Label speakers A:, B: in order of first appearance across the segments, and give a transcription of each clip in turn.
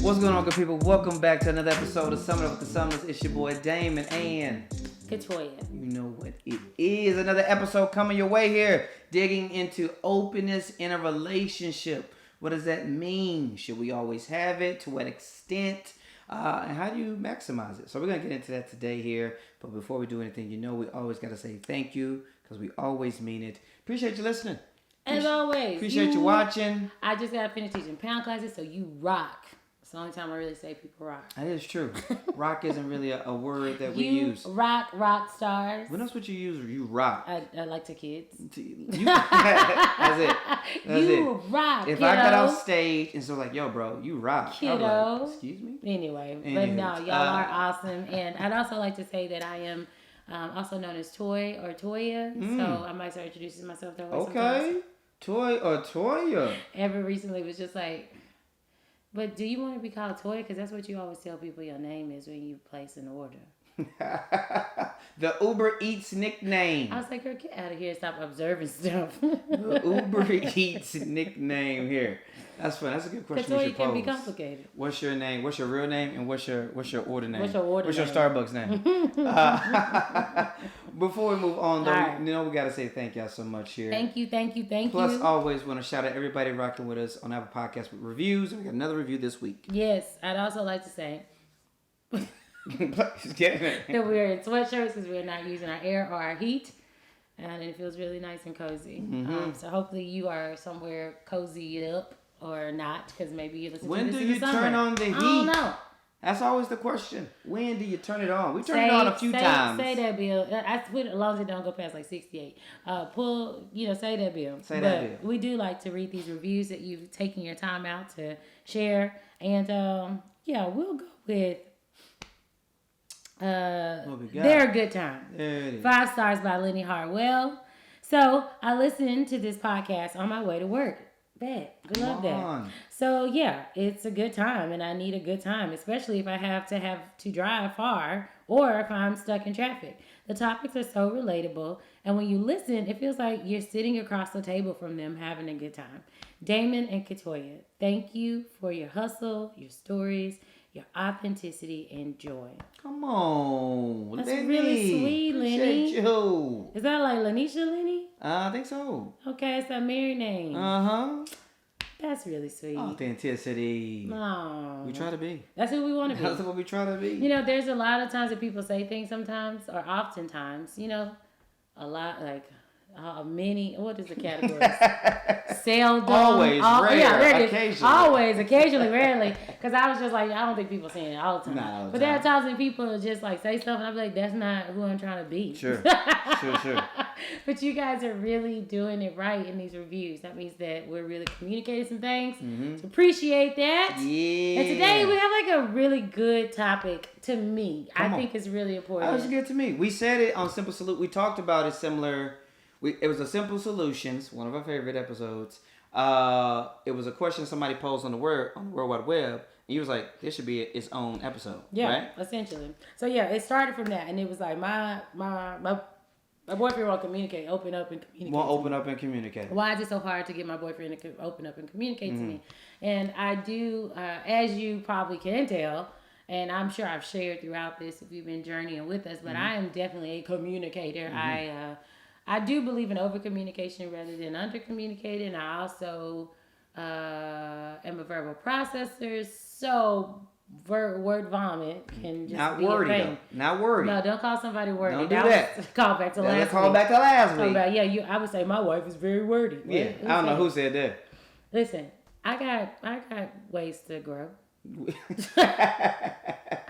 A: What's going on, good people? Welcome back to another episode of Summit Up with the Summers. It's your boy Damon and
B: Katoya.
A: You know what it is. Another episode coming your way here. Digging into openness in a relationship. What does that mean? Should we always have it? To what extent? And how do you maximize it? So we're going to get into that today here. But before we do anything, we always got to say thank you because we always mean it. Appreciate you listening.
B: As always.
A: Appreciate you watching.
B: I just got to finish teaching pound classes, so you rock. It's the only time I really say people rock.
A: That is true. Rock isn't really a word that we
B: You
A: use.
B: rock stars.
A: What else would you use? You rock.
B: I like to kids.
A: That's it.
B: You rock,
A: If
B: kiddo.
A: I got off stage and so like, yo, bro, you rock.
B: Kiddo.
A: Like, excuse me?
B: Anyway, but no, y'all are awesome. And I'd also like to say that I am also known as Toy or Toya. So I might start introducing myself that way sometimes.
A: Okay. Toy or Toya.
B: Ever recently was just like, but do you want to be called Toya? Because that's what you always tell people your name is when you place an order.
A: The Uber Eats nickname.
B: I was like, girl, get out of here. Stop observing stuff.
A: The Uber Eats nickname here. That's fun. That's a good question.
B: Katoya can be complicated.
A: What's your name? What's your real name? And what's your order name?
B: What's your order
A: What's your
B: name?
A: Starbucks name? Before we move on, though,
B: Right.
A: we got to say thank y'all so much here.
B: Thank you.
A: Plus, always want to shout out everybody rocking with us on Apple Podcasts with reviews. And we got another review this week.
B: Yes, I'd also like to say
A: Just getting it.
B: that we're in sweatshirts because we're not using our air or our heat. And it feels really nice and cozy. So hopefully you are somewhere cozy up or not, because maybe you listen
A: When
B: to this
A: do
B: in
A: you
B: the summer.
A: turn on the heat?
B: I don't know.
A: That's always the question. When do you turn it on? We turned it on a few times.
B: Say that, Bill. I put as long as it don't go past like 68. Say that, Bill.
A: That, Bill.
B: We do like to read these reviews that you've taken your time out to share. And we'll go with They're a Good Time.
A: There it is.
B: 5 stars by Lenny Hartwell. So I listened to this podcast on my way to work. Love that. So yeah, it's a good time, and I need a good time, especially if I have to drive far or if I'm stuck in traffic. The topics are so relatable, and when you listen, it feels like you're sitting across the table from them having a good time. Damon and Katoya, thank you for your hustle, your stories, your authenticity, and joy.
A: Come on,
B: That's
A: Lenny.
B: really sweet, Lenny.
A: Appreciate you.
B: Is that like Lanisha Lenny?
A: I think so.
B: Okay, it's that married name. That's really sweet.
A: Authenticity.
B: No.
A: We try to be.
B: That's who we want to be.
A: That's what we try to be.
B: There's a lot of times that people say things sometimes, or oftentimes, a lot, like, many, what is the category? Seldom.
A: Always, rare,
B: yeah, there it is.
A: occasionally.
B: Always, occasionally, rarely. Because I was just like, I don't think people saying it all the time.
A: Not all the
B: but there are
A: time.
B: times when people just like say stuff and I'm like, that's not who I'm trying to be.
A: Sure. Sure.
B: But you guys are really doing it right in these reviews. That means that we're really communicating some things. So appreciate that.
A: Yeah.
B: And today we have like a really good topic to me. I think it's really important.
A: That was good to me. We said it on Simple Salute. We talked about it similar. It was a Simple Solutions, one of our favorite episodes. It was a question somebody posed on the World Wide Web, and he was like, "This should be its own episode."
B: Yeah,
A: right?
B: Essentially. So yeah, it started from that, and it was like my boyfriend won't communicate, open up and communicate.
A: Won't open up and communicate.
B: Why is it so hard to get my boyfriend to open up and communicate to me? And I do, as you probably can tell, and I'm sure I've shared throughout this if you've been journeying with us, but I am definitely a communicator. I do believe in over communication rather than under communicating. I also am a verbal processor, so word vomit can just
A: Not
B: be
A: wordy,
B: a
A: though.
B: thing.
A: not wordy.
B: No, don't call somebody wordy.
A: Don't do that.
B: Was call back to last week.
A: Call back to last week.
B: I would say my wife is very wordy.
A: Yeah, I don't know who said that.
B: Listen, I got ways to grow.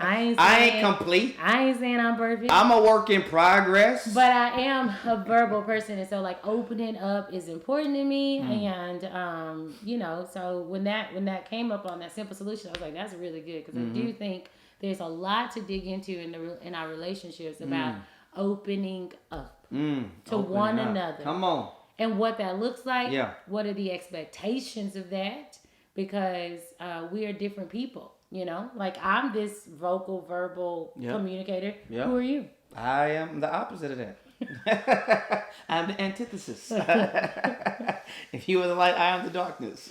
B: I ain't
A: complete.
B: I ain't saying I'm perfect.
A: I'm a work in progress.
B: But I am a verbal person, and so like opening up is important to me. And so when that came up on that Simple Solution, I was like, that's really good, because I do think there's a lot to dig into in our relationships about opening up to one another.
A: Come on.
B: And what that looks like.
A: Yeah.
B: What are the expectations of that? Because we are different people. Like I'm this vocal, verbal communicator.
A: Yep.
B: Who are you?
A: I am the opposite of that. I'm the antithesis. If you are the light, I am the darkness.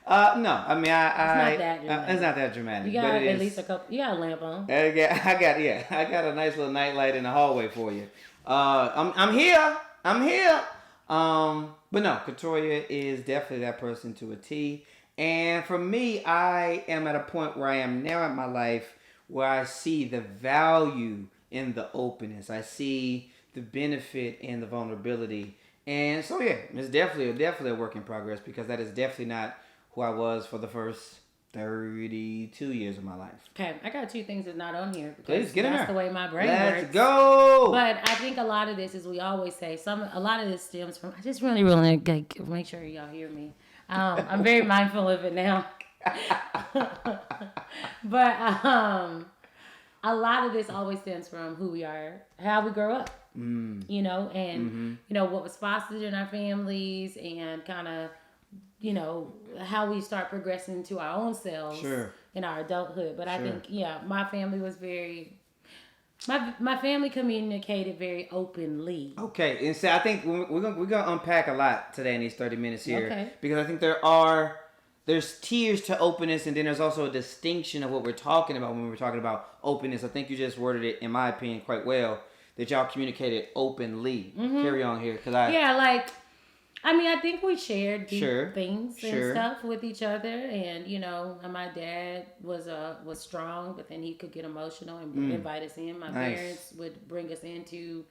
A: No, I mean,
B: It's not that dramatic.
A: it's not that dramatic.
B: You got
A: but it
B: at
A: is,
B: least a couple. You got a lamp on.
A: I got a nice little nightlight in the hallway for you. I'm here. I'm here. But no, Katoria is definitely that person to a T. And for me, I am at a point where I am now in my life where I see the value in the openness. I see the benefit in the vulnerability. And so yeah, it's definitely a work in progress because that is definitely not who I was for the first 32 years of my life.
B: Okay, I got two things that's not on here because
A: Please get in
B: that's
A: there.
B: the way my brain
A: Let's
B: works.
A: go.
B: But I think a lot of this, as we always say, a lot of this stems from. I just really want to make sure y'all hear me. I'm very mindful of it now. But a lot of this always stems from who we are, how we grow up. You know, and you know what was fostered in our families, and kind of, you know, how we start progressing to our own selves in our adulthood. But I think, my family was very. My family communicated very openly.
A: Okay, and so I think we're gonna unpack a lot today in these 30 minutes here, because I think there's tiers to openness, and then there's also a distinction of what we're talking about when we're talking about openness. I think you just worded it, in my opinion, quite well. That y'all communicated openly. Carry on here,
B: I think we shared deep things and stuff with each other, and you know, my dad was strong, but then he could get emotional and invite us in. My parents would bring us into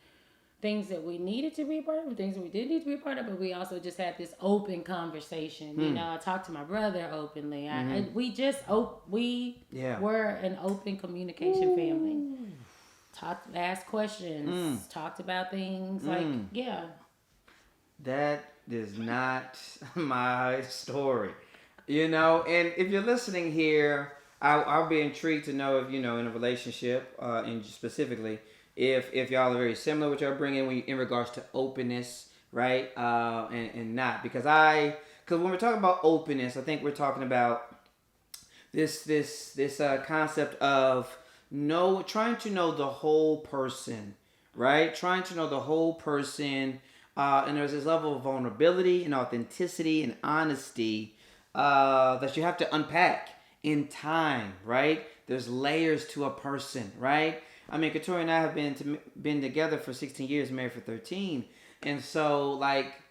B: things that we needed to be a part of, and things that we didn't need to be a part of, but we also just had this open conversation. You know, I talked to my brother openly. We were an open communication family. Asked questions, talked about things,
A: That is not my story. You know, and if you're listening here, I'll be intrigued to know if, you know, in a relationship, and specifically, if y'all are very similar, what y'all bring in regards to openness, right? And not. Because when we're talking about openness, I think we're talking about this concept of trying to know the whole person, right? Trying to know the whole person. And there's this level of vulnerability and authenticity and honesty that you have to unpack in time, right? There's layers to a person, right? I mean, Katoria and I have been together for 16 years, married for 13. And so,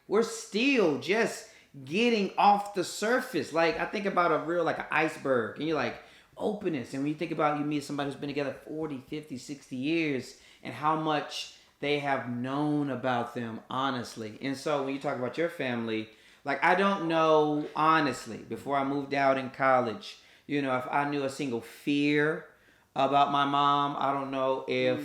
A: we're still just getting off the surface. I think about a real, an iceberg. And you're like, openness. And when you think about, you meet somebody who's been together 40, 50, 60 years and how much they have known about them, honestly. And so when you talk about your family, I don't know, honestly, before I moved out in college, you know, if I knew a single fear about my mom. I don't know if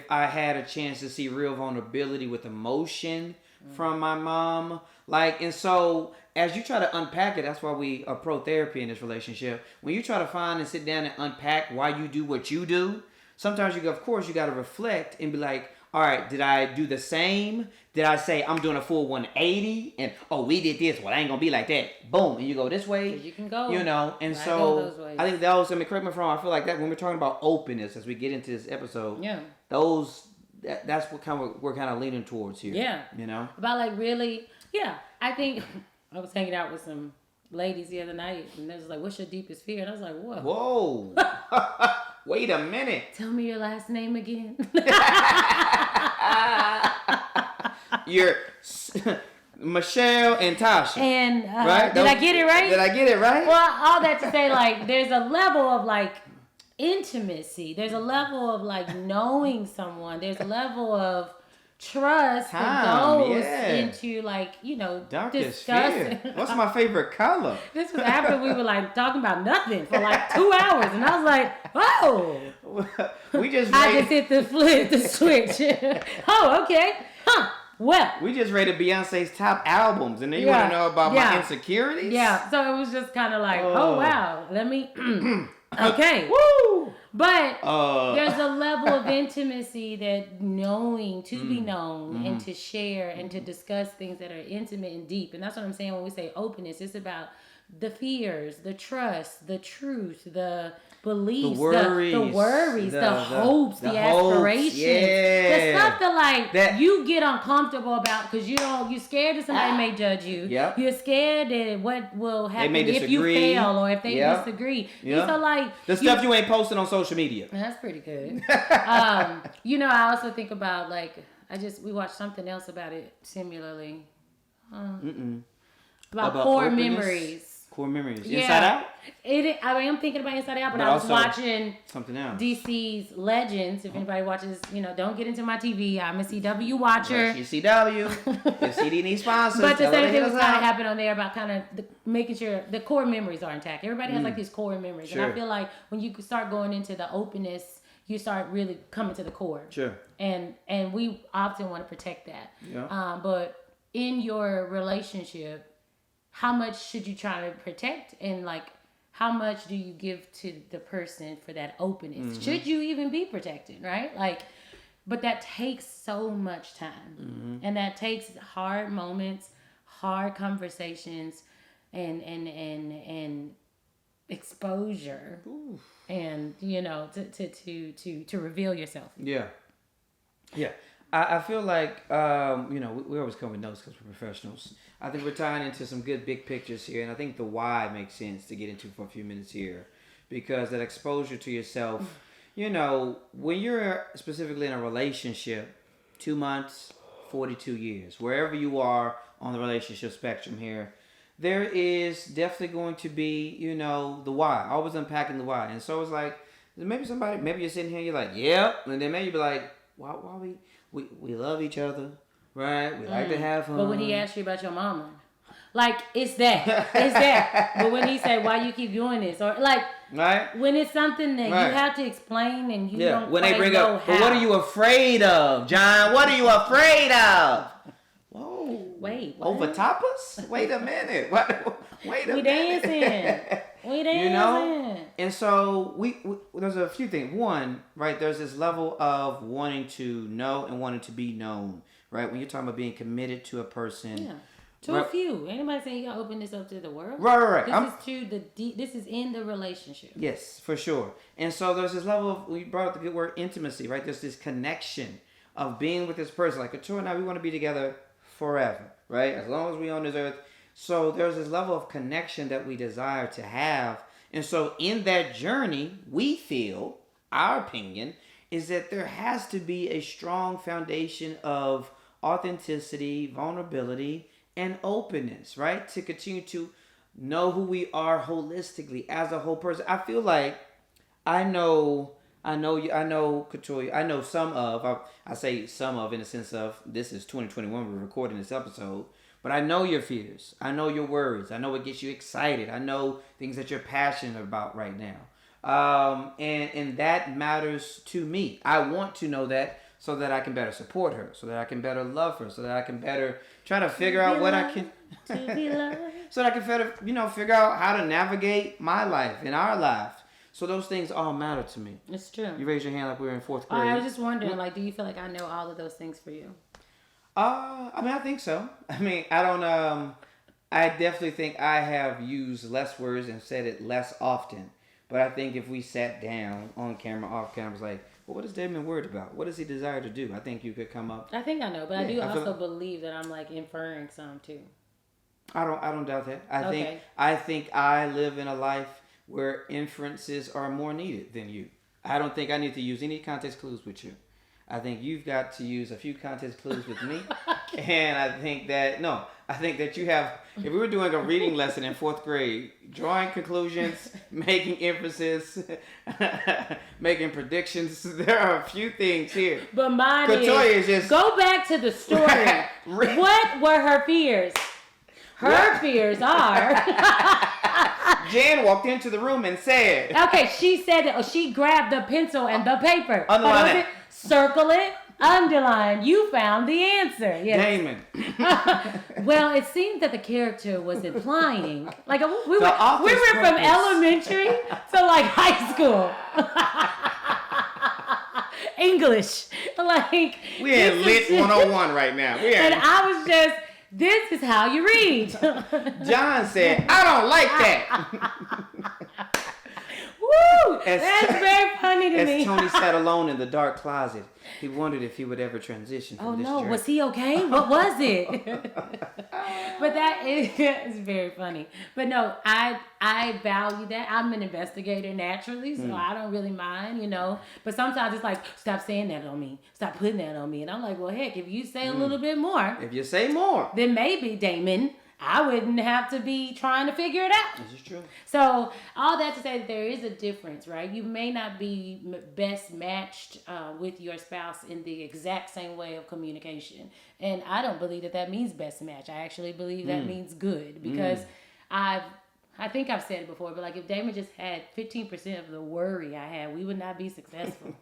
A: I had a chance to see real vulnerability with emotion from my mom. And so as you try to unpack it, that's why we are pro therapy in this relationship. When you try to find and sit down and unpack why you do what you do, sometimes of course you got to reflect and be like, all right, did I do the same? Did I say I'm doing a full 180? And, we did this. Well, I ain't going to be like that. Boom. And you go this way.
B: You can go.
A: You know, and so I think correct me if I'm wrong, I feel like that when we're talking about openness as we get into this episode, that's what we're kind of leaning towards here.
B: Yeah.
A: You know?
B: About really, I think I was hanging out with some ladies the other night, and they was like, what's your deepest fear? And I was like, what?
A: Whoa. Wait a minute.
B: Tell me your last name again.
A: You're Michelle and Tasha.
B: And
A: right?
B: Did I get it right?
A: Did I get it right?
B: Well, all that to say, there's a level of intimacy. There's a level of knowing someone. There's a level of trust that goes into
A: darkest
B: discussing.
A: fear. What's my favorite color?
B: This was after we were talking about nothing for 2 hours, and I was like, oh,
A: we just
B: I just hit the switch. Oh, okay, huh? Well,
A: we just rated Beyonce's top albums, and then you want to know about my insecurities?
B: Yeah, so it was just kind of oh wow, let me. Okay.
A: Woo!
B: But there's a level of intimacy that knowing, to be known, and to share and to discuss things that are intimate and deep. And that's what I'm saying when we say openness. It's about the fears, the trust, the truth, the beliefs,
A: the
B: worries, the hopes, the aspirations, the stuff that you get uncomfortable about because you're scared that somebody may judge you.
A: Yep.
B: You're scared that what will happen if you fail or if they disagree.
A: Yep.
B: So like
A: the stuff you ain't posting on social media.
B: That's pretty good. I also think about we watched something else about it similarly. About core openness. Memories.
A: Core memories. Inside Out?
B: I am thinking about Inside Out, but I was watching
A: something else.
B: DC's Legends. If anybody watches, don't get into my TV. I'm a CW watcher.
A: CW. If CD needs sponsors.
B: But the same thing was kind of happened on there about kind of making sure the core memories are intact. Everybody has these core memories. Sure. And I feel like when you start going into the openness, you start really coming to the core.
A: Sure.
B: And we often want to protect that.
A: Yeah.
B: But in your relationship, how much should you try to protect, and how much do you give to the person for that openness? Mm-hmm. Should you even be protected, right? But that takes so much time, and that takes hard moments, hard conversations, and exposure, and to reveal yourself.
A: Yeah. I feel like we always come with notes because we're professionals. I think we're tying into some good big pictures here, and I think the why makes sense to get into for a few minutes here, because that exposure to yourself, when you're specifically in a relationship, 2 months, 42 years, wherever you are on the relationship spectrum here, there is definitely going to be, the why. Always unpacking the why. And so it's like, maybe you're sitting here, you're like, yep, and then maybe you'll be like, why we love each other. Right? We like to have fun.
B: But when he asked you about your mama, it's that. But when he said, why you keep doing this? Or
A: right?
B: When it's something that you have to explain and you don't
A: when
B: quite
A: they bring
B: know
A: up,
B: how.
A: Well, what are you afraid of, John? What are you afraid of? Whoa.
B: Wait. What?
A: Over tapas? Wait a minute. Wait a minute.
B: We dancing.
A: And so we there's a few things. One, right, there's this level of wanting to know and wanting to be known. Right, when you're talking about being committed to a person,
B: a few. Anybody saying you gotta open this up to the world?
A: Right.
B: This is in the relationship.
A: Yes, for sure. And so there's this level of, we brought up the good word intimacy, right? There's this connection of being with this person. Like Couture and I, we want to be together forever, right? As long as we're on this earth. So there's this level of connection that we desire to have. And so in that journey, we feel, our opinion, is that there has to be a strong foundation of authenticity, vulnerability, and openness, right? To continue to know who we are holistically as a whole person. I feel like I know Couture, I know I say some of in the sense of this is 2021, we're recording this episode, but I know your fears. I know your worries. I know what gets you excited. I know things that you're passionate about right now. And that matters to me. I want to know that so that I can better support her, so that I can better love her, so that I can better try to figure out what I can, so that I can better, figure out how to navigate my life and our life. So those things all matter to me.
B: It's true.
A: You raised your hand like we were in 4th grade.
B: I was just wondering, do you feel like I know all of those things for you?
A: I think so. I definitely think I have used less words and said it less often. But I think if we sat down on camera, off camera, was like, well, what is Damon worried about? What does he desire to do? I think you could come up.
B: I think I know, but I do also believe that I'm inferring some too.
A: I don't doubt that. I think I live in a life where inferences are more needed than you. I don't think I need to use any context clues with you. I think you've got to use a few context clues with me. And I think that you have, if we were doing a reading lesson in 4th grade, drawing conclusions, making inferences, making predictions, there are a few things here.
B: But mine is just... Go back to the story. What were her fears? Her fears are...
A: Jan walked into the room and said...
B: Okay, she said that she grabbed the pencil and the paper.
A: Underline it.
B: Circle it. Underline. You found the answer. Yes.
A: Damon.
B: Well, it seemed that the character was implying, we went from elementary to high school. English.
A: We're in Lit 101 right now.
B: And I was just, this is how you read.
A: John said, I don't like that.
B: Woo! That's very funny to me.
A: As Tony sat alone in the dark closet, he wondered if he would ever transition from this journey.
B: Was he okay? What was it? But that is very funny. But no, I value that. I'm an investigator naturally, so I don't really mind, you know. But sometimes it's like, stop saying that on me. Stop putting that on me. And I'm like, well, heck, if you say a little bit more.
A: If you say more.
B: Then maybe, Damon, I wouldn't have to be trying to figure it out.
A: This is true.
B: So all that to say that there is a difference, right? You may not be best matched with your spouse in the exact same way of communication. And I don't believe that means best match. I actually believe that means good, because I think I've said it before, but like if Damon just had 15% of the worry I had, we would not be successful.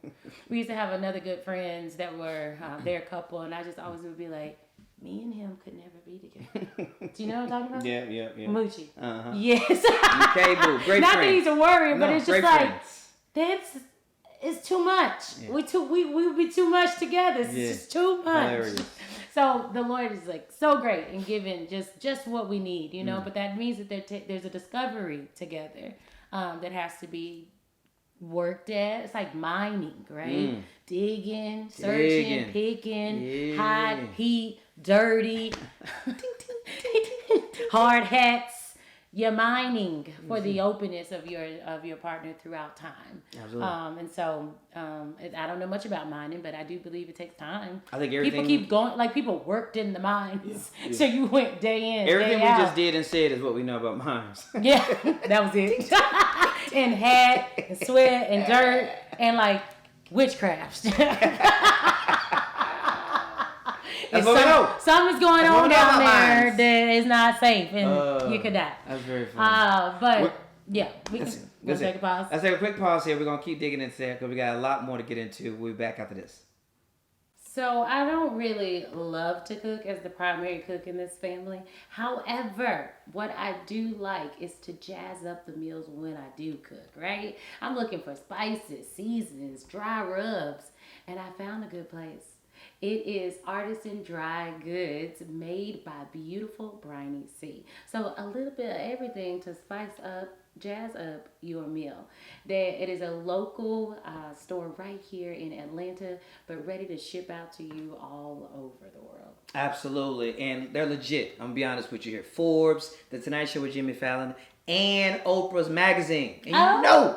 B: We used to have another good friends that were their couple, and I just always would be like, me and him could never be together. Do you know what I'm talking about?
A: Yeah.
B: Moochie.
A: Uh-huh.
B: Yes.
A: Okay, boo. Great
B: not
A: friends.
B: that he's a worrier, but it's just like,
A: friends.
B: it's too much. Yeah. We would be too much together. It's just too much. Hilarious. So the Lord is like so great in giving just what we need, you know. But that means that there's a discovery together that has to be worked at. It's like mining, right? Digging, searching, picking, hot, heat, dirty, hard hats. You're mining for the openness of your partner throughout time.
A: Absolutely.
B: And so I don't know much about mining, but I do believe it takes time.
A: I think everything
B: people keep going, like people worked in the mines. Yeah. So you went day in,
A: everything
B: day out.
A: we just did and said is what we know about mines.
B: Yeah, that was it. And hat and sweat and dirt and like witchcraft.
A: That's what we know.
B: Something's going on down there that is not safe, and you could die.
A: That's very funny.
B: But yeah, we can take a pause.
A: Let's take a quick pause here. We're gonna keep digging into that because we got a lot more to get into. We'll be back after this.
B: So I don't really love to cook as the primary cook in this family. However, what I do like is to jazz up the meals when I do cook, right? I'm looking for spices, seasonings, dry rubs, and I found a good place. It is Artisan Dry Goods made by beautiful Briny C. So a little bit of everything to spice up, jazz up your meal. It is a local store right here in Atlanta, but ready to ship out to you all over the world.
A: Absolutely. And they're legit. I'm going to be honest with you here. Forbes, The Tonight Show with Jimmy Fallon, and Oprah's magazine. And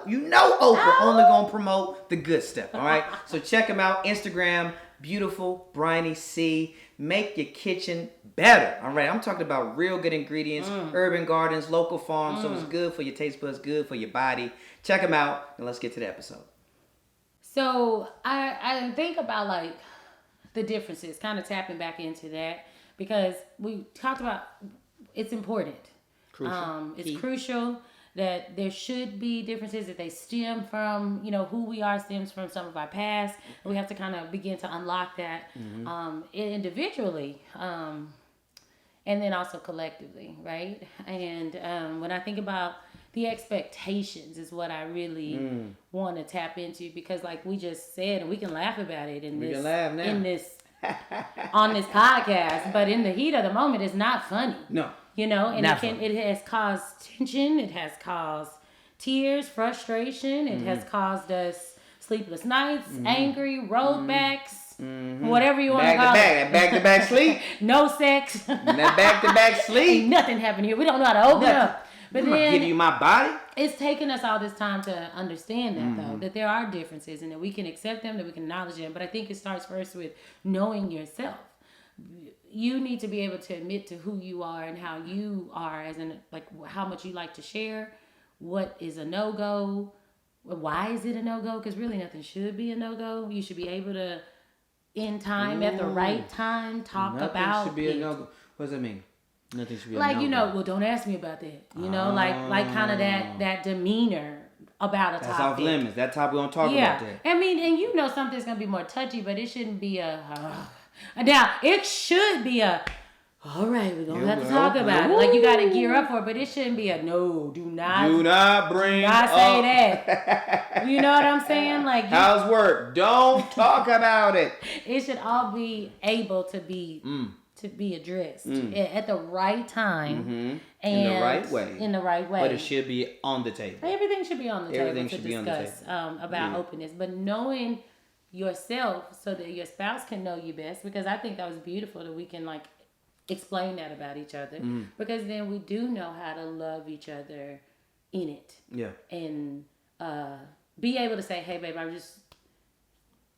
A: you know Oprah only going to promote the good stuff, all right? So check them out. Instagram, beautiful Briny C. Make your kitchen better. All right, I'm talking about real good ingredients, urban gardens, local farms, so it's good for your taste buds, good for your body. Check them out, and let's get to the episode.
B: So I think about like the differences, kind of tapping back into that, because we talked about it's important.
A: Crucial.
B: It's crucial that there should be differences, that they stem from, you know, who we are stems from some of our past. And we have to kind of begin to unlock that individually and then also collectively, right? And when I think about the expectations is what I really want to tap into, because like we just said, and we can laugh about it on this podcast, but in the heat of the moment, it's not funny.
A: No.
B: You know, and it has caused tension, it has caused tears, frustration, it has caused us sleepless nights, angry, roadbacks, whatever you want to call it.
A: Back-to-back sleep.
B: No sex.
A: That back-to-back sleep.
B: Ain't nothing happened here. We don't know how to open up. But
A: I'm
B: then
A: give you my body.
B: It's taken us all this time to understand that though, that there are differences and that we can accept them, that we can acknowledge them. But I think it starts first with knowing yourself. You need to be able to admit to who you are and how you are, as in like how much you like to share, what is a no-go, why is it a no-go, because really nothing should be a no-go. You should be able to, in time, at the right time, talk about it. Nothing should be a no-go.
A: What does that mean? Nothing should be a
B: no-go.
A: no-go.
B: You know, well, don't ask me about that. You know, like kind of that demeanor about a topic.
A: That's off limits. That topic we don't talk about that.
B: I mean, and you know something's going to be more touchy, but it shouldn't be a... Now, it should be a, all right, we're going to have to talk about it. Like, you got to gear up for it, but it shouldn't be a, no, do not say that. You know what I'm saying? Like,
A: how's work? Don't talk about it.
B: It should all be able to be to be addressed at the right time and
A: in the right way.
B: In the right way.
A: But it should be on the table.
B: Everything should be on the table to discuss about openness. But knowing yourself so that your spouse can know you best, because I think that was beautiful that we can like explain that about each other, because then we do know how to love each other in it.
A: Yeah.
B: And be able to say, hey babe, I'm just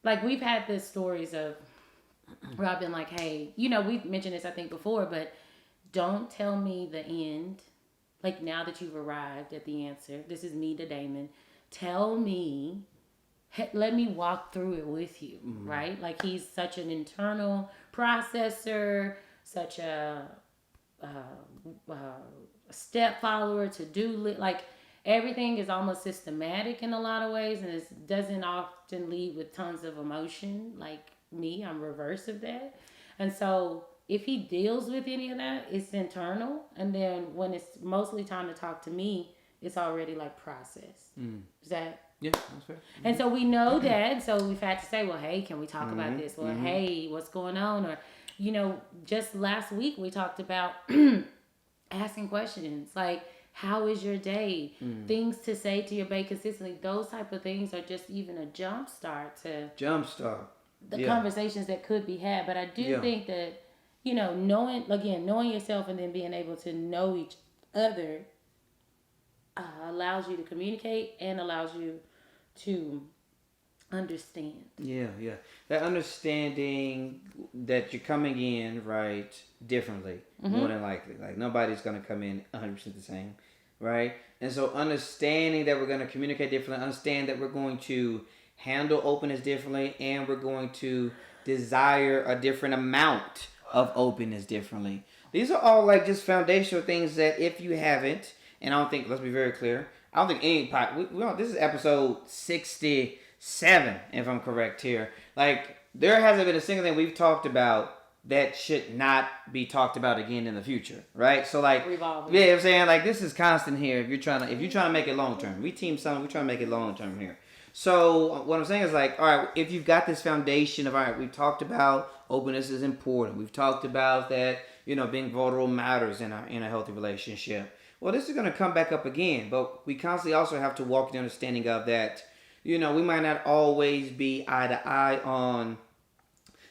B: like, we've had the stories of where I've been like, hey, you know, we've mentioned this I think before, but don't tell me the end. Like, now that you've arrived at the answer, this is me to Damon. Tell me, let me walk through it with you, right? Like, he's such an internal processor, such a step follower, like, everything is almost systematic in a lot of ways, and it doesn't often lead with tons of emotion. Like me, I'm reverse of that. And so if he deals with any of that, it's internal. And then when it's mostly time to talk to me, it's already like processed. Is that?
A: Yeah, that's fair.
B: And so we know that. So we've had to say, well, hey, can we talk about this? Or hey, what's going on? Or, you know, just last week we talked about asking questions like, how is your day? Things to say to your babe consistently. Those type of things are just even a jump start to the conversations that could be had. But I do think that, you know, knowing yourself and then being able to know each other allows you to communicate and allows you to understand.
A: Yeah. That understanding that you're coming in, right, differently, more than likely. Like, nobody's going to come in 100% the same, right? And so understanding that we're going to communicate differently, understand that we're going to handle openness differently, and we're going to desire a different amount of openness differently. These are all like just foundational things that if you haven't, and I don't think, let's be very clear, I don't think any this is episode 67, if I'm correct here. Like, there hasn't been a single thing we've talked about that should not be talked about again in the future, right? So like,
B: revolving.
A: Yeah, I'm saying like this is constant here. If you're trying to make it long term, we team something. We're trying to make it long term here. So what I'm saying is like, all right, if you've got this foundation of, all right, we've talked about openness is important. We've talked about that, you know, being vulnerable matters in a healthy relationship. Well, this is going to come back up again, but we constantly also have to walk the understanding of that, you know, we might not always be eye to eye on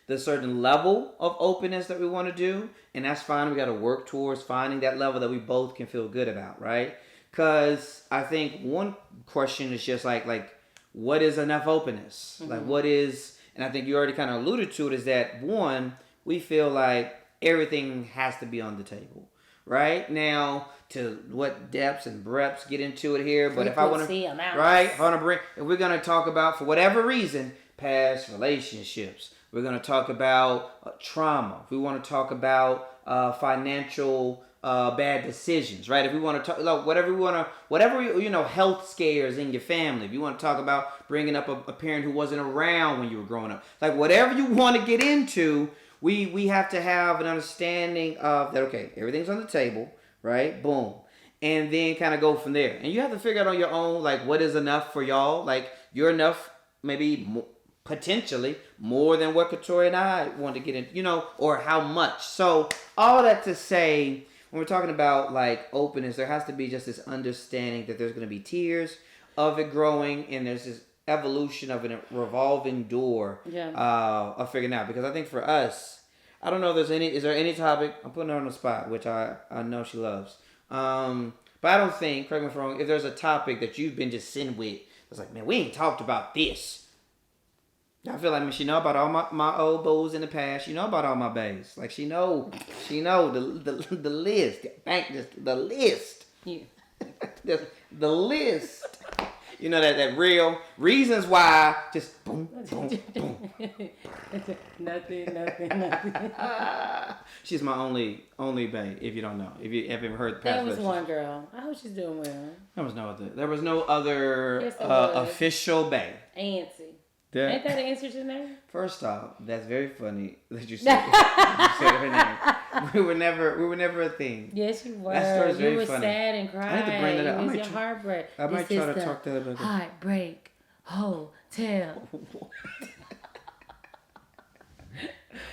A: the certain level of openness that we want to do, and that's fine. We got to work towards finding that level that we both can feel good about, right? Because I think one question is just like what is enough openness? Like, what is, and I think you already kind of alluded to it, is that one, we feel like everything has to be on the table. Right now, to what depths and breadths get into it here, but if we're gonna talk about, for whatever reason, past relationships, we're gonna talk about trauma. If we want to talk about financial bad decisions, right? If we want to talk, like, whatever you know, health scares in your family. If you want to talk about bringing up a parent who wasn't around when you were growing up, like whatever you want to get into. We have to have an understanding of that, okay, everything's on the table, right? Boom. And then kind of go from there. And you have to figure out on your own, like, what is enough for y'all. Like, you're enough, maybe potentially, more than what Katori and I want to get in, you know, or how much. So, all that to say, when we're talking about, like, openness, there has to be just this understanding that there's going to be tiers of it growing, and there's this evolution of a revolving door of figuring out. Because I think for us, I don't know if is there any topic, I'm putting her on the spot, which I know she loves, but I don't think, correct me if I'm wrong, if there's a topic that you've been just sitting with, it's like, man, we ain't talked about this. I feel like, she know about all my old beaux in the past. She know about all my bays. Like, she know the list. The list. Yeah. the list. You know, that real reasons why, just boom, boom, boom. Nothing. She's my only bae, if you don't know. If you haven't heard the past.
B: There was one girl. I hope she's doing well.
A: There was no other official bae.
B: Antsy. Ain't that an answer to the name?
A: First off, that's very funny that you said her name. We were never a thing.
B: Yes, you were.
A: That story's very funny.
B: You were sad and cried.
A: I need to bring that up.
B: It was your heartbreak.
A: I might try to talk to her about that.
B: Heartbreak Hotel.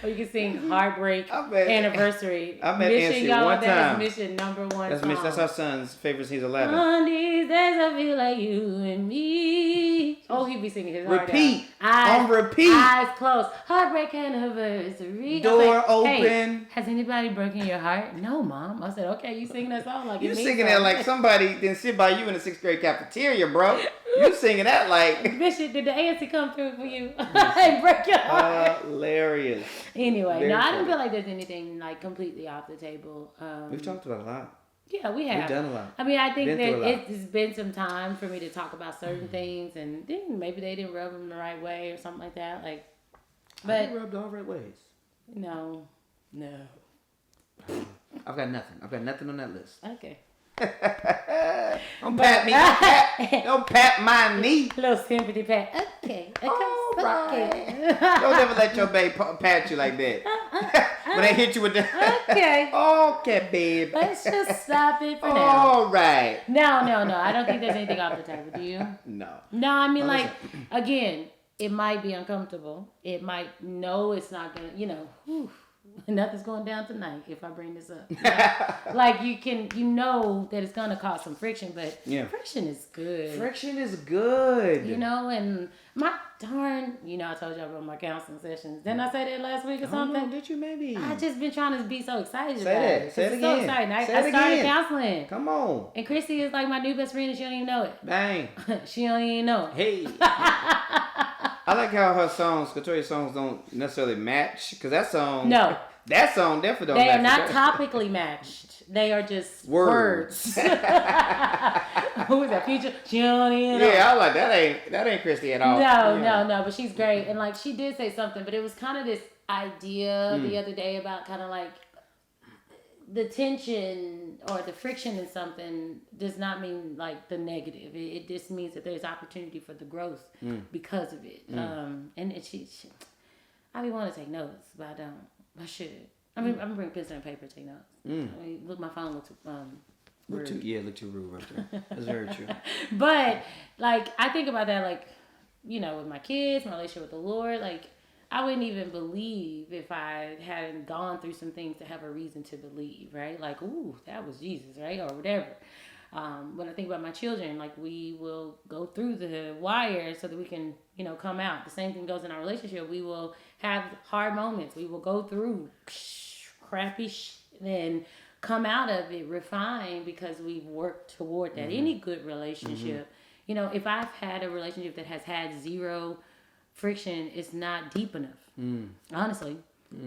B: Or you can sing Heartbreak Anniversary.
A: I met
B: Mission,
A: Nancy
B: y'all,
A: one
B: that
A: time.
B: is mission number one song.
A: That's our son's favorite. He's 11.
B: On these days I feel like you and me. Oh, he be singing his heart
A: Repeat.
B: out.
A: On repeat.
B: Eyes closed. Heartbreak Anniversary.
A: Door open.
B: Hey, has anybody broken your heart? No, Mom. I said, okay, you singing that song like
A: you
B: it
A: singing that like somebody didn't sit by you in the 6th grade cafeteria, bro. You singing that like...
B: Bishop, did the auntie come through for you and break your heart?
A: Hilarious.
B: Anyway,
A: Very
B: I don't
A: funny.
B: feel like there's anything like completely off the table.
A: We've talked about a lot.
B: Yeah, we have.
A: We've done a lot.
B: I mean, I think that it's been some time for me to talk about certain things, and then maybe they didn't rub them the right way or something like that. Like, but
A: I rubbed all right ways.
B: No.
A: I've got nothing on that list.
B: Okay.
A: Don't pat my knee.
B: Little sympathy pat. Okay.
A: All right. Don't ever let your babe pat you like that. When they hit you with the...
B: Okay.
A: Okay, babe.
B: Let's just stop it for now.
A: All right.
B: No. I don't think there's anything off the table. Do you?
A: No.
B: No, I mean, like, again, it might be uncomfortable. It might, it's not going to, nothing's going down tonight if I bring this up. Like, you know that it's going to cause some friction, but friction is good.
A: Friction is good.
B: And my darn, I told y'all about my counseling sessions. Didn't I say that last week or something?
A: Oh, did you maybe?
B: I just been trying to be so excited
A: about it. Say it again.
B: So exciting. I started counseling.
A: Come on.
B: And Christy is like my new best friend and she don't even know it.
A: Bang.
B: She don't even know it.
A: Hey. I like how her songs, Katoria's songs don't necessarily match. Because that song...
B: No.
A: That song definitely don't
B: match. They
A: match.
B: are not topically matched. They are just words. Who is that? Future? She don't even know.
A: Yeah, I like that. That ain't Christy at all.
B: No. But she's great. And like she did say something, but it was kind of this idea the other day about kind of like the tension or the friction in something does not mean like the negative. It just means that there's opportunity for the growth because of it. And she I be wanting to take notes, but I don't. I should. I mean, I'm gonna bring pencil and paper to take notes. I mean, look, my phone looks rude.
A: Look too rude right there. That's very true.
B: But like, I think about that, like, with my kids, my relationship with the Lord. Like, I wouldn't even believe if I hadn't gone through some things to have a reason to believe, right? Like, ooh, that was Jesus, right, or whatever. When I think about my children, like we will go through the wire so that we can, come out. The same thing goes in our relationship. We will have hard moments. We will go through crappy and come out of it refined because we've worked toward that. Any good relationship, if I've had a relationship that has had zero friction, it's not deep enough, honestly,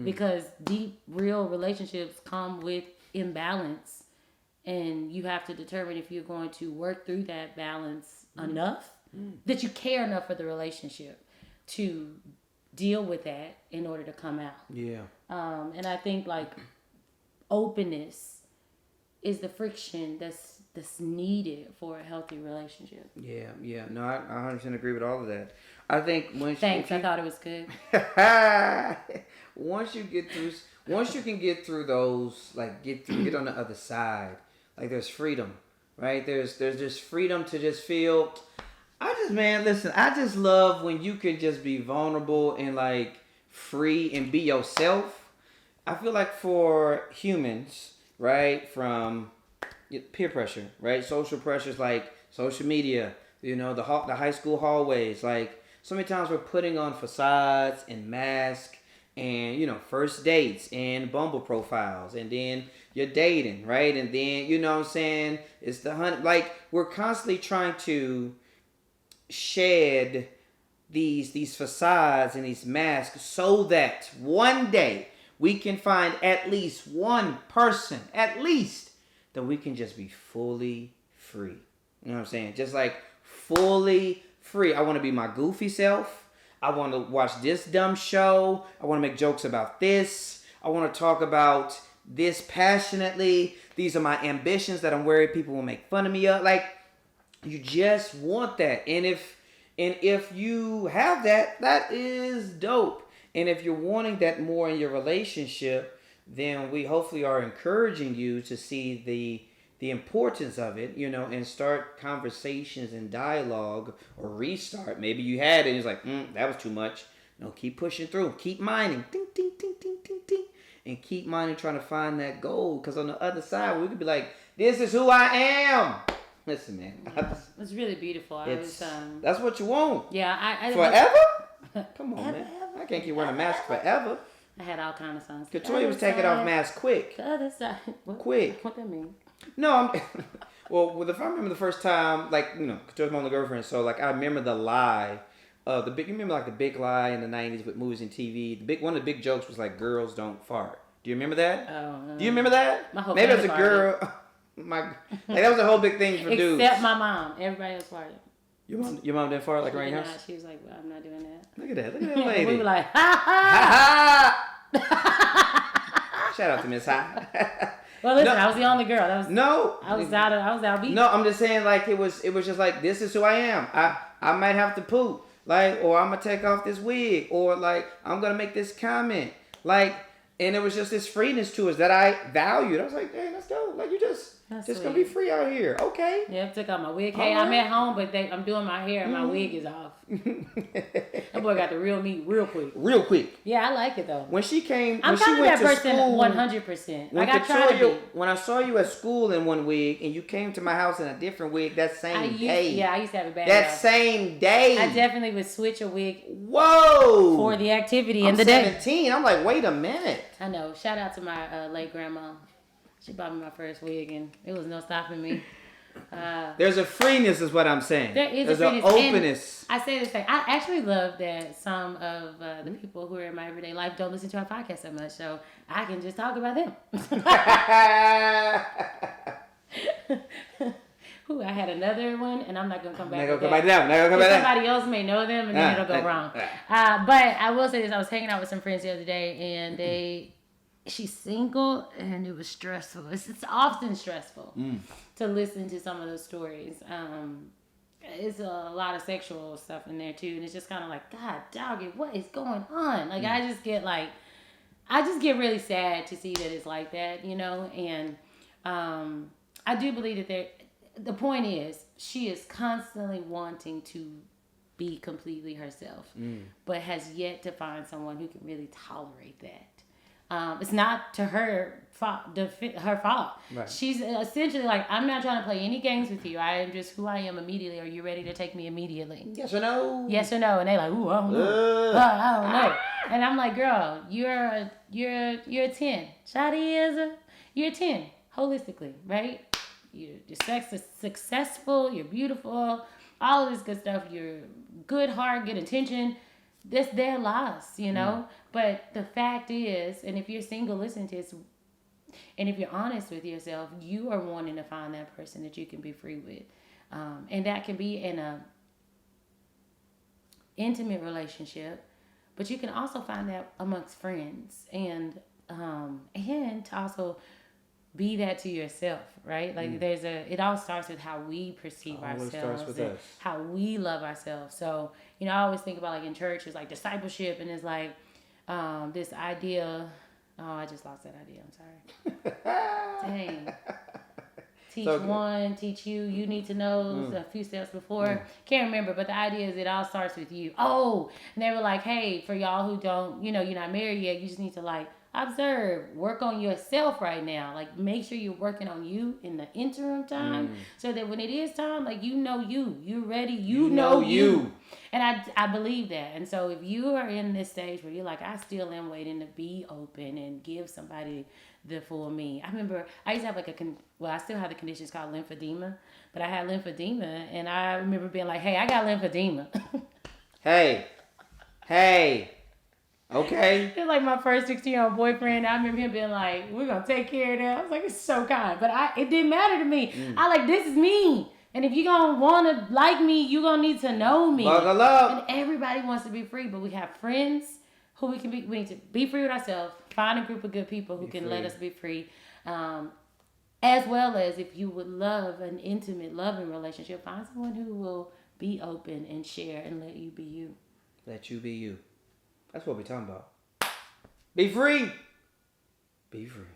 B: because deep, real relationships come with imbalance. And you have to determine if you're going to work through that balance enough that you care enough for the relationship to deal with that in order to come out.
A: Yeah. And
B: I think like openness is the friction that's needed for a healthy relationship.
A: Yeah. No, I 100% agree with all of that. I think
B: Thanks. I thought it was good.
A: Once you can get through those, like get on the other side. Like there's freedom, right? There's just freedom to just feel. I just love when you can just be vulnerable and like free and be yourself. I feel like for humans, right, from peer pressure, right, social pressures like social media, the high school hallways, like so many times we're putting on facades and masks and first dates and Bumble profiles and then you're dating, right? And then it's the hunt. Like we're constantly trying to shed these facades and these masks so that one day we can find at least one person, at least, that we can just be fully free. You know what I'm saying? Just like fully free. I want to be my goofy self. I want to watch this dumb show. I want to make jokes about this. I want to talk about this passionately. These are my ambitions that I'm worried people will make fun of me of. Like, you just want that. And if you have that, that is dope. And if you're wanting that more in your relationship, then we hopefully are encouraging you to see the importance of it, and start conversations and dialogue or restart. Maybe you had it and it's like, that was too much. keep pushing through. Keep mining. Ding, ding, ding, ding, ding, ding. And keep mining, trying to find that gold. Because on the other side, we could be like, this is who I am. Listen, man.
B: Yeah. It's really beautiful.
A: That's what you want.
B: Yeah.
A: Forever? Come on, man. I can't keep wearing a mask forever.
B: I had all kinds of songs.
A: Katoya was taking off mask quick.
B: The other side.
A: Quick.
B: What that mean?
A: No, well, if I remember the first time, like, Katoya's my only girlfriend, so, like, I remember the lie. You remember, like, the big lie in the 90s with movies and TV? One of the big jokes was, like, girls don't fart. Do you remember that?
B: Oh.
A: Do you remember that?
B: My whole
A: Maybe as a girl, that was a whole big thing for dudes.
B: Except my mom. Everybody else farted.
A: Your mom didn't fart like around your house?
B: She was like, well, I'm not doing that.
A: Look at that lady.
B: We were like, ha ha!
A: Ha. Shout out to Miss High.
B: Well, listen, I was the only girl.
A: I
B: was out beat.
A: No, I'm just saying, like, it was just like, this is who I am. I might have to poop, like, or I'm gonna take off this wig, or like I'm gonna make this comment, like, and it was just this freeness to us that I valued. I was like, hey, let's go. Like, you just gonna be free out here, okay?
B: Yeah, I took off my wig. Hey, I'm at home, but I'm doing my hair and my wig is off. That boy got the real me real quick.
A: Real quick.
B: Yeah, I like it though.
A: When she came,
B: I'm
A: when she
B: kind of
A: went
B: that
A: to
B: person
A: school,
B: 100%. Like I try to be.
A: When I saw you at school in one wig and you came to my house in a different wig that same day.
B: Yeah, I used to have a bad
A: That same day.
B: I definitely would switch a wig.
A: Whoa!
B: For the activity in the
A: 17.
B: day.
A: I'm like, wait a minute.
B: I know. Shout out to my late grandma. She bought me my first wig, and it was no stopping me.
A: There's a freeness, is what I'm saying.
B: There's
A: an openness.
B: And I say this thing. I actually love that some of the people who are in my everyday life don't listen to our podcast so much, so I can just talk about them. Ooh, I had another one, and I'm not gonna come back. Somebody else may know them, and then it'll go wrong. But I will say this: I was hanging out with some friends the other day, and she's single, and it was stressful. It's often stressful to listen to some of those stories. It's a lot of sexual stuff in there too, and it's just kind of like, God, dog it, what is going on? Like I just get really sad to see that it's like that, And I do believe that the point is, she is constantly wanting to be completely herself, but has yet to find someone who can really tolerate that. It's not to her fault. Right. She's essentially like, I'm not trying to play any games with you. I am just who I am immediately. Are you ready to take me immediately?
A: Yes or no?
B: Yes or no? And they like, ooh, I don't know. I don't know. And I'm like, girl, you're a 10. Shawty you're a 10 holistically, right? You're successful. You're beautiful. All of this good stuff. You're good heart, good intention. That's their loss, But the fact is, and if you're single, listen to this, and if you're honest with yourself, you are wanting to find that person that you can be free with. And that can be in a intimate relationship, but you can also find that amongst friends and to also be that to yourself, right? Like it all starts with how we perceive ourselves and how we love ourselves. So, I always think about like in church, it's like discipleship, and it's like this idea. Oh, I just lost that idea. I'm sorry. Dang. Teach one, teach you. You need to know a few steps before. Can't remember, but the idea is it all starts with you. Oh, and they were like, hey, for y'all who don't, you're not married yet, you just need to like observe, work on yourself right now. Like make sure you're working on you in the interim time, so that when it is time, like you're ready, you know you. And I believe that. And so if you are in this stage where you're like, I still am waiting to be open and give somebody the full me. I remember I used to have I still have the conditions called lymphedema, but I had lymphedema, and I remember being like, hey, I got lymphedema. Hey. Okay. It's like my first 16-year-old boyfriend. I remember him being like, we're going to take care of that. I was like, it's so kind. But it didn't matter to me. I like, this is me. And if you're going to want to like me, you're going to need to know me.
A: Buckle up.
B: And everybody wants to be free, but we have friends who we need to be free with ourselves. Find a group of good people who can let us be free. As well as if you would love an intimate, loving relationship, find someone who will be open and share and let you be you.
A: Let you be you. That's what we're talking about. Be free. Be free.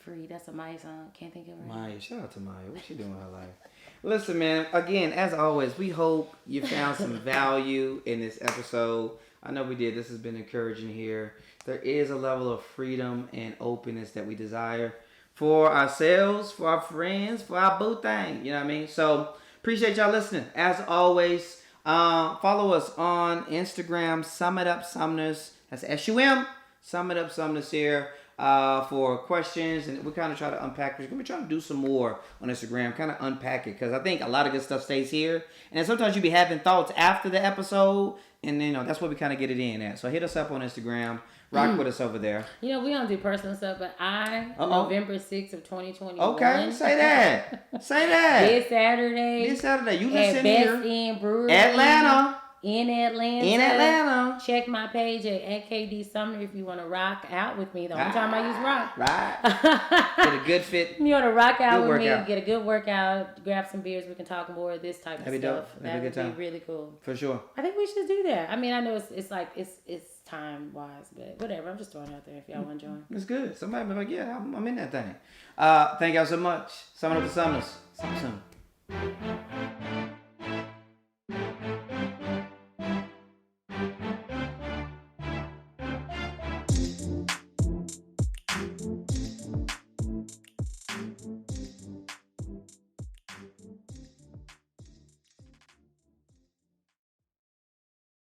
B: Free. That's a Maya song. Can't think of it.
A: Maya. Shout out to Maya. What's she doing with her life? Listen, man. Again, as always, we hope you found some value in this episode. I know we did. This has been encouraging here. There is a level of freedom and openness that we desire for ourselves, for our friends, for our boo thing. You know what I mean? So appreciate y'all listening. As always, follow us on Instagram, Sum It Up Sumners. That's SUM. Sum It Up Sumners here. For questions, and we kind of try to unpack. We're gonna be trying to do some more on Instagram, kind of unpack it, because I think a lot of good stuff stays here, and then sometimes you be having thoughts after the episode, and that's where we kind of get it in at. So hit us up on Instagram, rock with us over there.
B: We don't do personal stuff, but November 6th of 2021.
A: Okay, say that.
B: This Saturday.
A: You listen here.
B: Best in Brewery.
A: Atlanta.
B: In Atlanta. Check my page at KD Sumner if you want to rock out with me. The only time I use rock.
A: Right. Get a good fit.
B: You want to rock out with me, get a good workout, grab some beers, we can talk more of this type of stuff.
A: Dope.
B: That would be really cool.
A: For sure.
B: I think we should do that. I mean, I know it's time wise, but whatever. I'm just throwing it out there if y'all want to join.
A: It's good. Somebody be like, yeah, I'm in that thing. Thank y'all so much. Summon up the Summers. See you soon.